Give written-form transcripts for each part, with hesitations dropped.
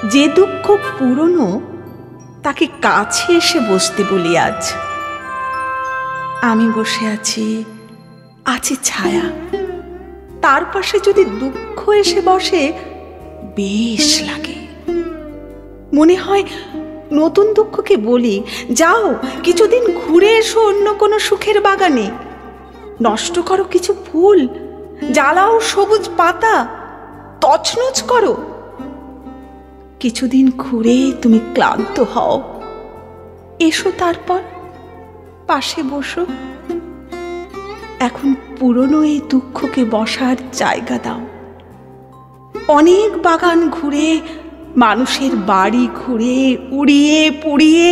যে দুঃখ পুরনো তাকে কাছে এসে বসতে বলি আজ। আমি বসে আছি, আছে ছায়া, তার পাশে যদি দুঃখ এসে বসে বেশ লাগে। মনে হয় নতুন দুঃখকে বলি, যাও কিছুদিন ঘুরে এসো অন্য কোনো সুখের বাগানে, নষ্ট করো কিছু ফুল, জ্বালাও সবুজ পাতা, তছনছ করো। কিছুদিন ঘুরে তুমি ক্লান্ত হও, এসো তারপর পাশে বসো। এখন পুরনো এই দুঃখকে বসার জায়গা দাও। অনেক বাগান ঘুরে, মানুষের বাড়ি ঘুরে, উড়িয়ে পুড়িয়ে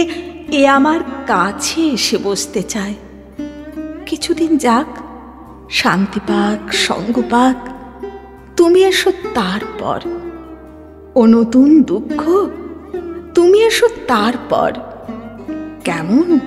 এ আমার কাছে এসে বসতে চায়। কিছুদিন যাক, শান্তি পাক, সঙ্গ পাক, তুমি এসো তারপর। ও নতুন দুঃখ, তুমি এসো তারপর। কেমন?